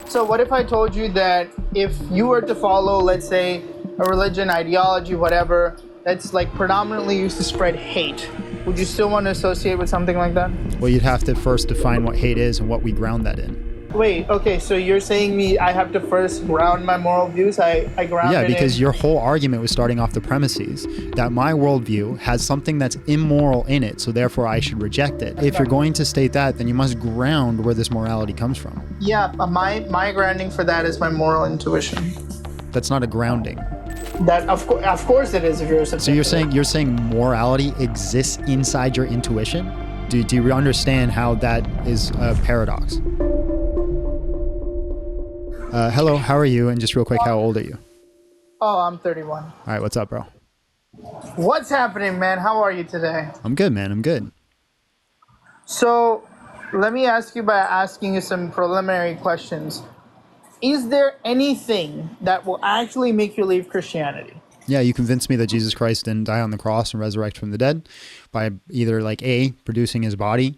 So what if I told you that if you were to follow, let's say, a religion, ideology, whatever, that's like predominantly used to spread hate, would you still want to associate with something like that? Well, you'd have to first define what hate is and what we ground that in. Wait, okay, so you're saying I have to first ground my moral views? I ground Yeah, it because in... your whole argument was starting off the premises that my worldview has something that's immoral in it, so therefore I should reject it. If you're going to state that, then you must ground where this morality comes from. Yeah, my grounding for that is my moral intuition. That's not a grounding. That of course it is if you're So you're saying morality exists inside your intuition? Do you understand how that is a paradox? Hello, how are you? And just real quick, how old are you? Oh, I'm 31. All right, what's up, bro? What's happening, man? How are you today? I'm good, man. I'm good. So, let me ask you by asking you some preliminary questions. Is there anything that will actually make you leave Christianity? Yeah, you convinced me that Jesus Christ didn't die on the cross and resurrect from the dead by either like A, producing his body,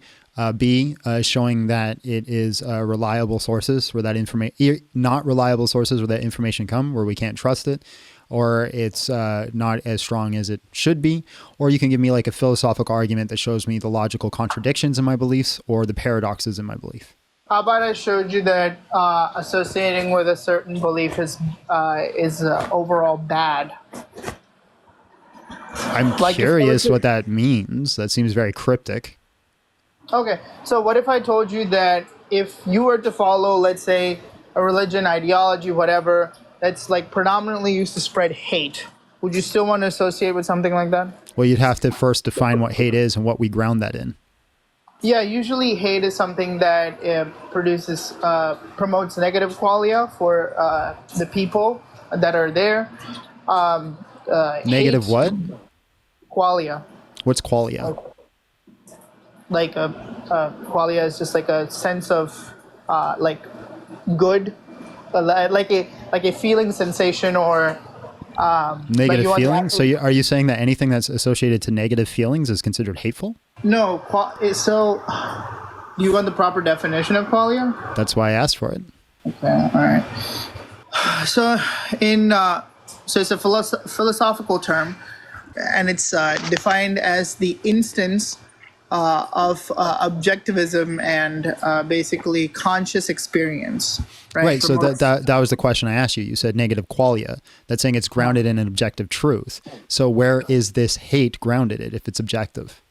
B, showing that it is reliable sources where that information, not reliable sources where that information come, where we can't trust it, or it's not as strong as it should be, or you can give me like a philosophical argument that shows me the logical contradictions in my beliefs or the paradoxes in my belief. How about I showed you that associating with a certain belief is overall bad? I'm curious what that means. That seems very cryptic. Okay, so what if I told you that if you were to follow, let's say, a religion, ideology, whatever, that's like predominantly used to spread hate, would you still want to associate with something like that? Well, you'd have to first define what hate is and what we ground that in. Yeah, usually hate is something that promotes negative qualia for the people that are there. Negative what? Qualia. What's qualia? Like qualia is just like a sense of like good, like a feeling, sensation, or negative feelings. So are you saying that anything that's associated to negative feelings is considered hateful? No. So do you want the proper definition of qualia? That's why I asked for it. Okay. All right. So so it's a philosophical term, and it's defined as the instance of objectivism and basically conscious experience. Right. So that was the question I asked you. You said negative qualia. That's saying it's grounded in an objective truth. So where is this hate grounded in if it's objective?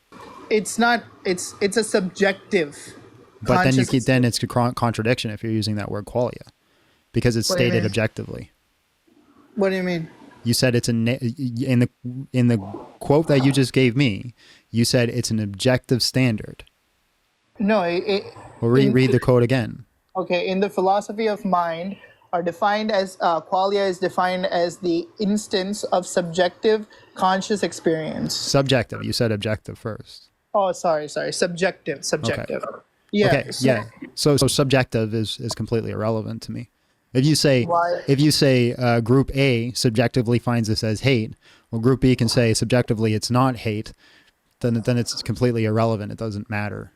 It's not. It's a subjective. But then it's a contradiction if you're using that word qualia, because it's stated objectively. What do you mean? You said it's in the quote that you just gave me. You said it's an objective standard. No. Well, read the quote again. Okay. In the philosophy of mind, are defined as qualia is defined as the instance of subjective conscious experience. Subjective. You said objective first. Oh, sorry. Subjective. Okay. Yeah. Okay. So subjective is completely irrelevant to me. If you say group A subjectively finds this as hate, well, group B can say subjectively it's not hate, then it's completely irrelevant. It doesn't matter.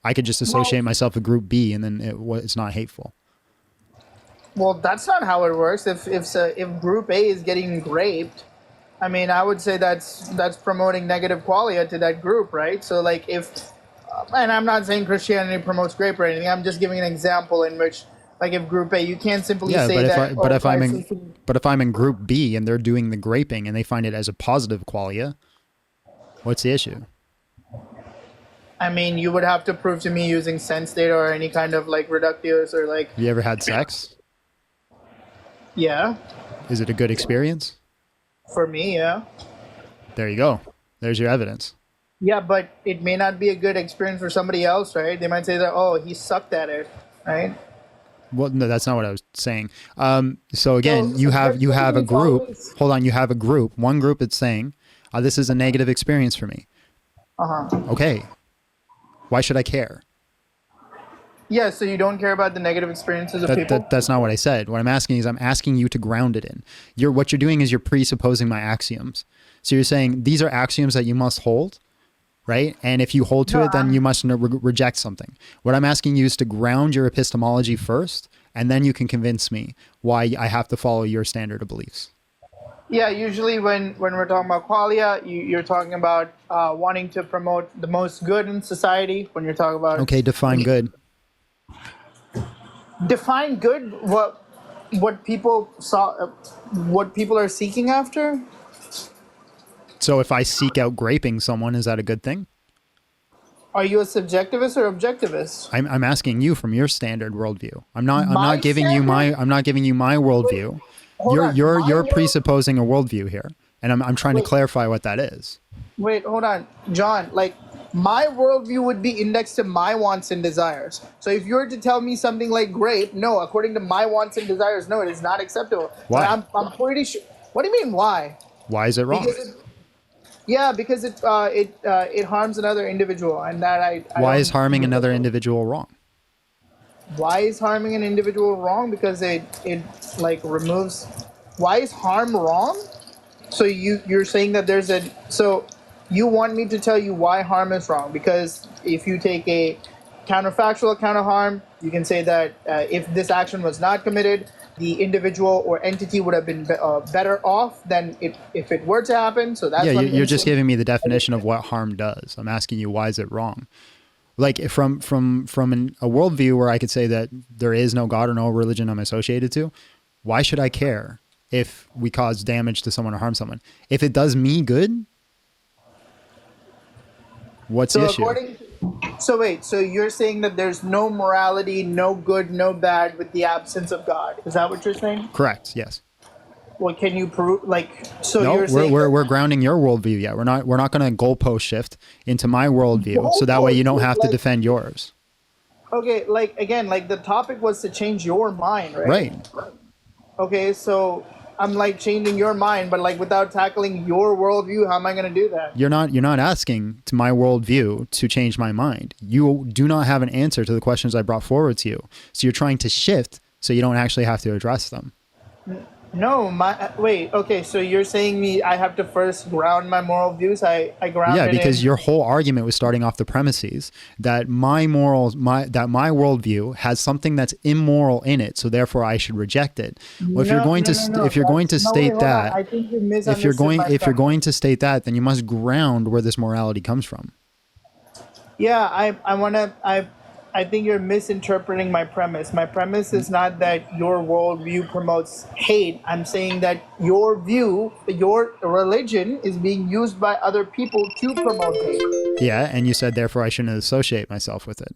I could just associate myself with group B, and then it's not hateful. Well, that's not how it works. If group A is getting raped, I mean, I would say that's promoting negative qualia to that group, right? So like and I'm not saying Christianity promotes rape or anything. I'm just giving an example in which, like, if group A, you can't simply say that. But if I'm in group B and they're doing the graping and they find it as a positive qualia, what's the issue? I mean, you would have to prove to me using sense data or any kind of like reductives or like. Have you ever had sex? Yeah. Is it a good experience? For me, yeah. There you go. There's your evidence. Yeah, but it may not be a good experience for somebody else, right? They might say that, oh, he sucked at it, right? Well, no, that's not what I was saying. So again, you have a group. Hold on, you have a group. One group that's saying, this is a negative experience for me. Okay. Why should I care? Yeah, so you don't care about the negative experiences of people? That's not what I said. What I'm asking is I'm asking you to ground it in. What you're doing is you're presupposing my axioms. So you're saying these are axioms that you must hold, right? And if you hold to it, then you must reject something. What I'm asking you is to ground your epistemology first and then you can convince me why I have to follow your standard of beliefs. Yeah, usually when we're talking about qualia, you're talking about wanting to promote the most good in society. When you're talking about Okay, define good. Define good, what people saw, what people are seeking after. So if I seek out graping someone, is that a good thing? Are you a subjectivist or objectivist? I'm asking you from your standard worldview. I'm not giving you standard? my worldview. Hold on. You're presupposing a worldview here, and I'm trying to Wait. clarify what that is. Wait, hold on, John. Like, my worldview would be indexed to my wants and desires. So if you were to tell me something like grape, no, according to my wants and desires, no, it is not acceptable. Why? But I'm pretty sure. What do you mean, why? Why is it wrong? Because it harms another individual, and that I Why don't- is harming another individual wrong? Why is harming an individual wrong? Because it like removes. Why is harm wrong? So you're saying that so you want me to tell you why harm is wrong? Because if you take a counterfactual account of harm, you can say that if this action was not committed, the individual or entity would have been better off than if it were to happen. So that's You're just giving me the definition of what harm does. I'm asking you, why is it wrong? Like from a worldview where I could say that there is no God or no religion I'm associated to, why should I care if we cause damage to someone or harm someone? If it does me good, what's the issue? So you're saying that there's no morality, no good, no bad with the absence of God. Is that what you're saying? Correct. Yes. Well, can you prove so No, you're saying we're grounding your worldview yet. We're not going to goalpost shift into my worldview, so that way you don't have to defend yours. Okay, again, the topic was to change your mind, right? Right. Okay, so I'm changing your mind, but without tackling your worldview, how am I going to do that? You're not asking to my worldview to change my mind. You do not have an answer to the questions I brought forward to you. So you're trying to shift so you don't actually have to address them. No, wait. Okay, so you're saying I have to first ground my moral views. I ground. Yeah, it because in, your whole argument was starting off the premises that my worldview has something that's immoral in it, so therefore I should reject it. Well, if you're going to state that, I think you if you're going to state that, then you must ground where this morality comes from. Yeah, I think you're misinterpreting my premise. My premise is not that your worldview promotes hate. I'm saying that your religion is being used by other people to promote hate. Yeah, and you said therefore I shouldn't associate myself with it.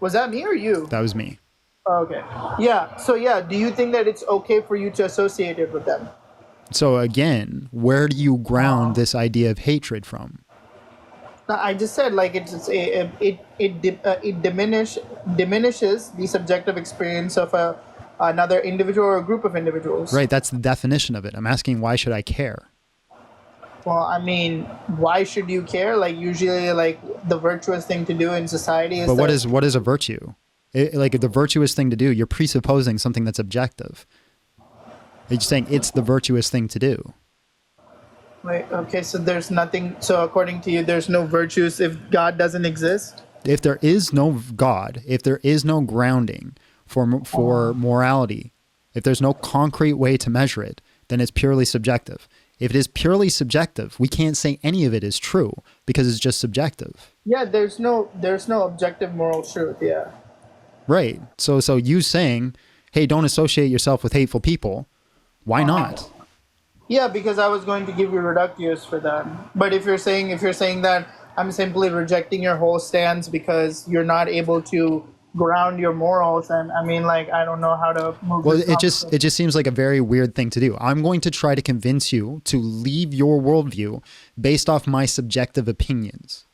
Was that me or you? That was me. Okay. Yeah. So do you think that it's okay for you to associate it with them? So again, where do you ground this idea of hatred from? I just said it diminishes the subjective experience of another individual or a group of individuals. Right, that's the definition of it. I'm asking, why should I care? Well, I mean, why should you care? Usually, the virtuous thing to do in society is. But what is a virtue? The virtuous thing to do, you're presupposing something that's objective. You're saying it's the virtuous thing to do. Wait, okay, so there's nothing. So according to you, there's no virtues if God doesn't exist? If there is no God, if there is no grounding for morality, if there's no concrete way to measure it, then it's purely subjective. If it is purely subjective, we can't say any of it is true because it's just subjective. Yeah, there's no objective moral truth. Yeah. Right. So you saying, hey, don't associate yourself with hateful people. Why not? Yeah, because I was going to give you reductius for that. But if you're saying that I'm simply rejecting your whole stance because you're not able to ground your morals, and I don't know how to move. Well, it just seems like a very weird thing to do. I'm going to try to convince you to leave your worldview based off my subjective opinions.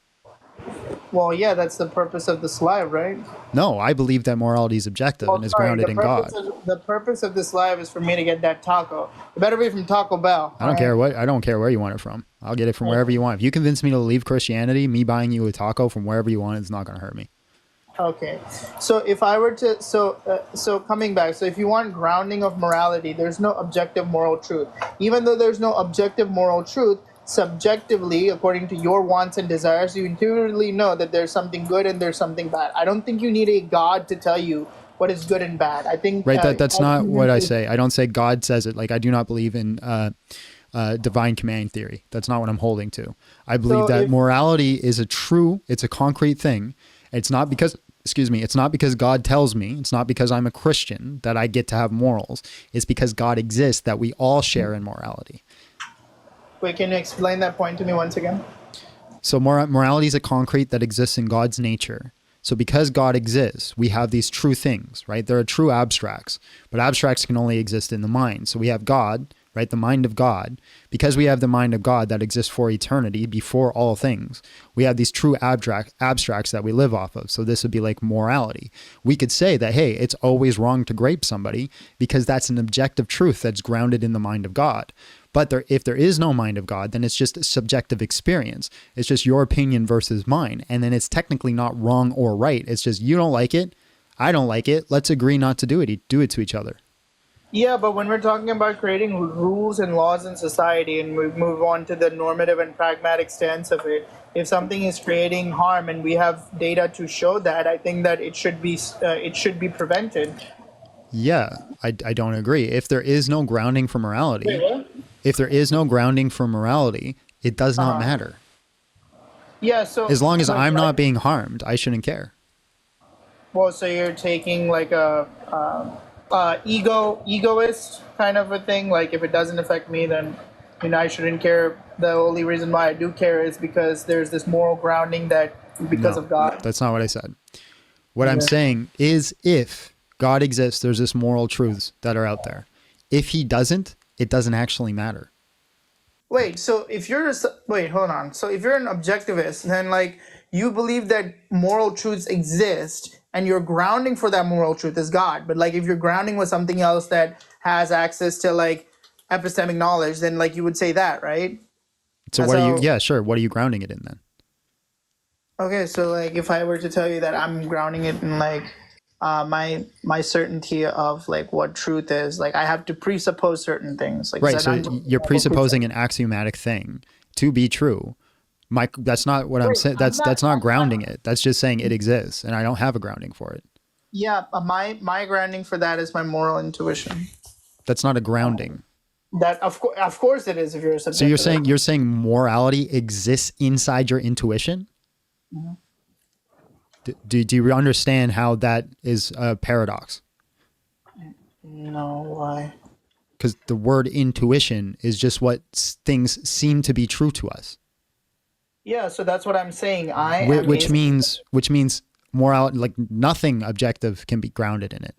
Well, yeah, that's the purpose of the slide, right? No, I believe that morality is objective and is grounded in God. The purpose of this live is for me to get that taco. It better be from Taco Bell. I don't care where you want it from. I'll get it from wherever you want. If you convince me to leave Christianity, me buying you a taco from wherever you want, it's not going to hurt me. Okay. So if I were to so coming back, so if you want grounding of morality, there's no objective moral truth. Even though there's no objective moral truth, subjectively, according to your wants and desires, you intuitively know that there's something good and there's something bad. I don't think you need a God to tell you what is good and bad. I think Right. That's not what I say. I don't say God says it. Like, I do not believe in divine command theory. That's not what I'm holding to. I believe So that morality is it's a concrete thing. It's not because, excuse me, it's not because God tells me, it's not because I'm a Christian that I get to have morals. It's because God exists that we all share in morality. Wait, can you explain that point to me once again? So morality is a concrete that exists in God's nature. So because God exists, we have these true things, right? There are true abstracts, but abstracts can only exist in the mind. So we have God, right? The mind of God. Because we have the mind of God that exists for eternity, before all things, we have these true abstracts that we live off of. So this would be like morality. We could say that, hey, it's always wrong to grape somebody because that's an objective truth that's grounded in the mind of God. But if there is no mind of God, then it's just a subjective experience. It's just your opinion versus mine. And then it's technically not wrong or right. It's just, you don't like it, I don't like it. Let's agree not to do it to each other. Yeah, but when we're talking about creating rules and laws in society, and we move on to the normative and pragmatic stance of it, if something is creating harm and we have data to show that, I think that it should be prevented. Yeah, I don't agree. If there is no grounding for morality, Wait, what? if there is no grounding for morality, it does not matter. Yeah, so As long as I'm not being harmed, I shouldn't care. well, so you're taking like a egoist kind of a thing. Like if it doesn't affect me, then I shouldn't care. The only reason why I do care is because there's this moral grounding that because of God. That's not what I said. What I'm saying is, if God exists, there's this moral truths that are out there. If he doesn't, it doesn't actually matter. Wait, so if you're wait, hold on. So if you're an objectivist, then like you believe that moral truths exist and your grounding for that moral truth is God. But like if you're grounding with something else that has access to like epistemic knowledge, then like you would say that, right? So what are you, yeah, sure. What are you grounding it in then? Okay, so like if I were to tell you that I'm grounding it in like my certainty of like what truth is, like I have to presuppose certain things, like right. So you're presupposing an axiomatic thing to be true. That's not what I'm saying. That's not grounding it. That's just saying it exists, and I don't have a grounding for it. Yeah, my grounding for that is my moral intuition. That's not a grounding. That of course it is if you're a subjective. So you're saying morality exists inside your intuition? Mm-hmm. Do you understand how that is a paradox? No, why? Because the word intuition is just what things seem to be true to us. Yeah, so that's what I'm saying. Which means morality, like nothing objective can be grounded in it.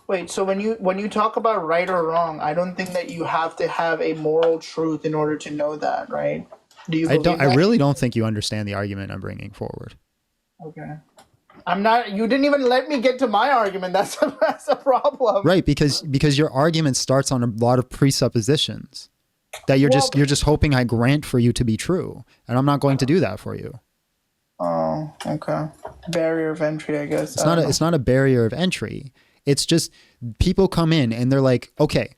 Wait, so when you talk about right or wrong, I don't think that you have to have a moral truth in order to know that, right? Do you? I really don't think you understand the argument I'm bringing forward. Okay. I'm not. You didn't even let me get to my argument. That's a problem. Right, because your argument starts on a lot of presuppositions that you're just hoping I grant for you to be true, and I'm not going to do that for you. Oh, okay. Barrier of entry, I guess. It's not a barrier of entry. It's just people come in and they're like, okay,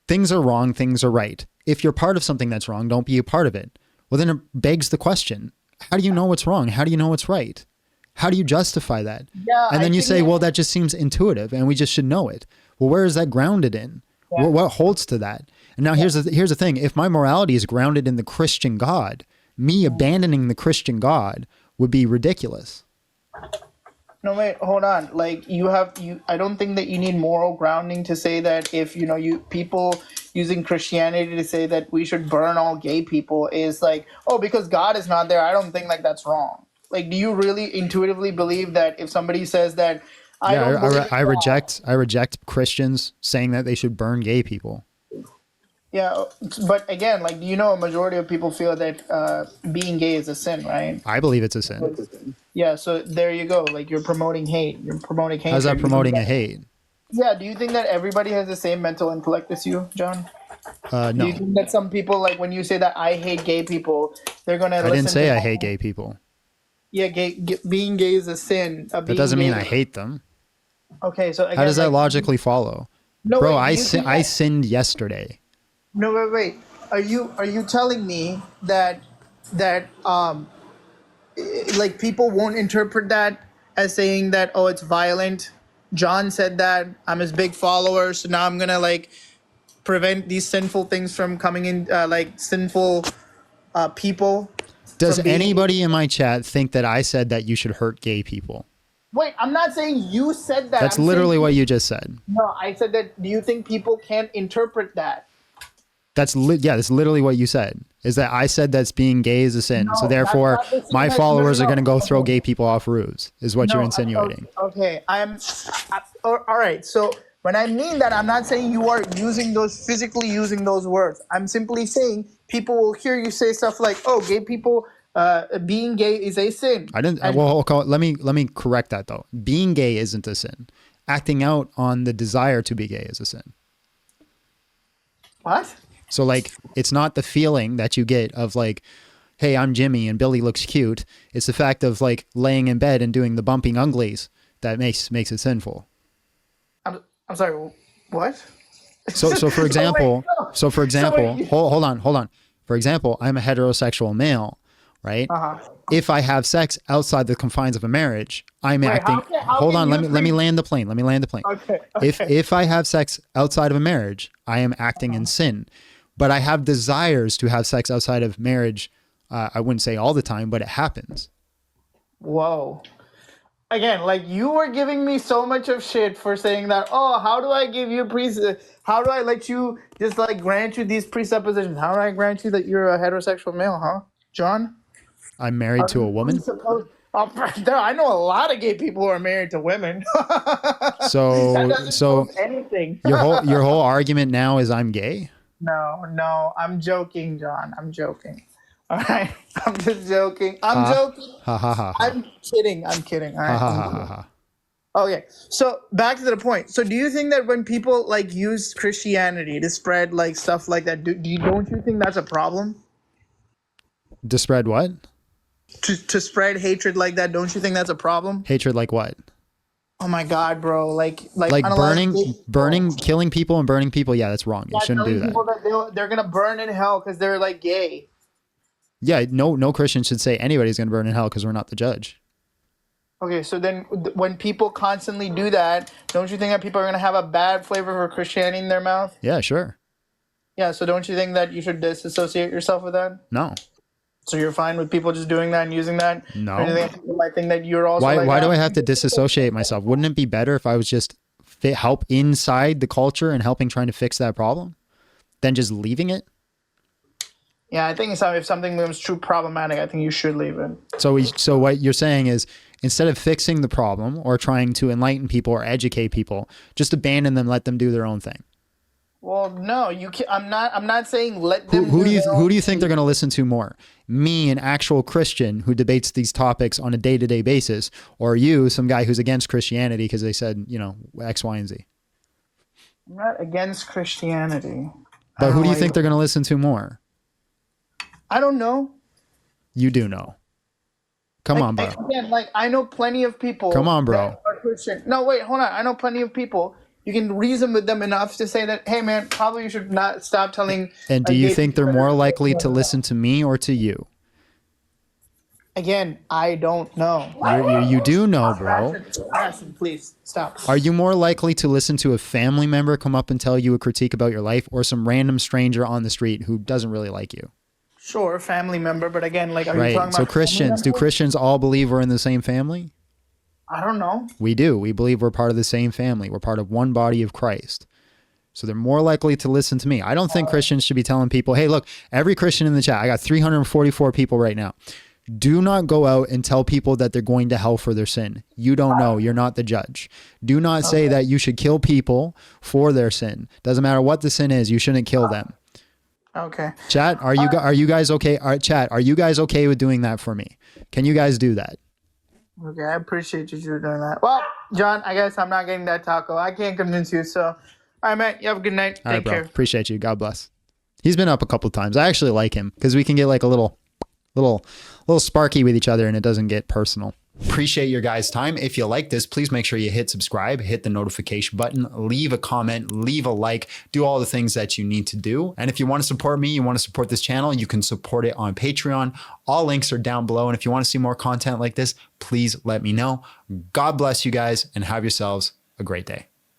things are wrong, things are right. If you're part of something that's wrong, don't be a part of it. Well, then it begs the question, how do you know what's wrong? How do you know what's right? How do you justify that? Yeah, and then you say, well, that just seems intuitive and we just should know it. Well, where is that grounded in? Yeah. What holds to that? And now here's the thing. If my morality is grounded in the Christian God, me abandoning the Christian God would be ridiculous. No, wait, hold on. Like I don't think that you need moral grounding to say that if, people using Christianity to say that we should burn all gay people is like, oh, because God is not there. I don't think like that's wrong. Like, do you really intuitively believe that if somebody says that, I reject Christians saying that they should burn gay people. Yeah, but again, like, a majority of people feel that being gay is a sin, right? I believe it's a sin. Yeah, so there you go. Like, you're promoting hate. You're promoting hate. How's that promoting a hate? Yeah, do you think that everybody has the same mental intellect as you, John? No. Do you think that some people, like, when you say that I hate gay people, they're going to listen? I didn't say I hate gay people. Yeah, being gay is a sin. That doesn't mean I hate them. Okay, so again, how does that logically follow? No, bro, wait, I sinned yesterday. No, wait. Are you telling me that like people won't interpret that as saying that, oh, it's violent. John said that. I'm his big follower, so now I'm gonna like prevent these sinful things from coming in, like sinful people. Does from being- anybody in my chat think that I said that you should hurt gay people? Wait, I'm not saying you said that. That's I'm literally saying, what you just said. No, I said that. Do you think people can't interpret that? That's literally what you said. Is that I said that's being gay is a sin. No, so therefore, that's not the my same. followers No, are going to go throw okay. gay people off roofs. Is what you're insinuating. Okay, all right. So when I mean that, I'm not saying you are physically using those words. I'm simply saying people will hear you say stuff like, "Oh, gay people, being gay is a sin." I didn't. And- Well, let me correct that though. Being gay isn't a sin. Acting out on the desire to be gay is a sin. What? So like, it's not the feeling that you get of like, hey, I'm Jimmy and Billy looks cute. It's the fact of like laying in bed and doing the bumping uglies that makes it sinful. I'm sorry. What? So for example, wait. hold on. For example, I'm a heterosexual male, right? If I have sex outside the confines of a marriage, I'm acting. Hold on, let me land the plane. Okay. If I have sex outside of a marriage, I am acting in sin. But I have desires to have sex outside of marriage. I wouldn't say all the time, but it happens. Whoa. Again, like you were giving me so much of shit for saying that, oh, how do I give you how do I let you just like grant you these presuppositions? How do I grant you that you're a heterosexual male, huh? John? I'm married to a woman. I know a lot of gay people who are married to women. So That doesn't prove anything. your whole argument now is I'm gay? No, I'm joking, John. I'm joking. All right, I'm just joking. I'm joking. Ha ha ha. I'm kidding. All right. Ha ha ha ha. Okay, so back to the point. So do you think that when people like use Christianity to spread like stuff like that, don't you think that's a problem? To spread what? To spread hatred like that, don't you think that's a problem? Hatred like what? Oh my God, bro! Like burning, killing people and burning people. Yeah, that's wrong. You shouldn't do that. People that they're gonna burn in hell because they're like gay. Yeah, no Christian should say anybody's going to burn in hell because we're not the judge. Okay, so then when people constantly do that, don't you think that people are gonna have a bad flavor for Christianity in their mouth? Yeah, sure. Yeah, so don't you think that you should disassociate yourself with that? No. So you're fine with people just doing that and using that? No. Or do you think people might think that you're also Why do I have to disassociate myself? Wouldn't it be better if I was just help inside the culture and helping trying to fix that problem than just leaving it? Yeah, I think if something becomes too problematic, I think you should leave it. So what you're saying is instead of fixing the problem or trying to enlighten people or educate people, just abandon them, let them do their own thing. Well, no, you can't. I'm not saying let them. Who do you think they're going to listen to more? Me, an actual Christian who debates these topics on a day-to-day basis, or you, some guy who's against Christianity because they said, X, Y, and Z? I'm not against Christianity. But who do you think they're going to listen to more? I don't know. You do know. Come on, bro. Again, I know plenty of people. Come on, bro. That are Christian. No, wait, hold on. I know plenty of people. You can reason with them enough to say that, hey, man, probably you should not stop telling. And do you think they're more likely to listen to me or to you? Again, I don't know. You do know, bro. Ashton, please stop. Are you more likely to listen to a family member come up and tell you a critique about your life, or some random stranger on the street who doesn't really like you? Sure, family member, but again, are you talking about? So Christians, do Christians all believe we're in the same family? I don't know. We do. We believe we're part of the same family. We're part of one body of Christ. So they're more likely to listen to me. I don't think Christians should be telling people, hey, look, every Christian in the chat, I got 344 people right now. Do not go out and tell people that they're going to hell for their sin. You don't know. You're not the judge. Do not say that you should kill people for their sin. Doesn't matter what the sin is. You shouldn't kill them. Okay. Chat, are you guys okay? All right, chat, are you guys okay with doing that for me? Can you guys do that? Okay, I appreciate you doing that. Well, John, I guess I'm not getting that taco. I can't convince you. So, all right, man. You have a good night. All right, Take bro. care. Appreciate you. God bless. He's been up a couple times. I actually like him because we can get like a little sparky with each other and it doesn't get personal. Appreciate your guys' time. If you like this, please make sure you hit subscribe, hit the notification button, leave a comment, leave a like, do all the things that you need to do. And if you want to support me, you want to support this channel, you can support it on Patreon. All links are down below. And if you want to see more content like this, please let me know. God bless you guys and have yourselves a great day.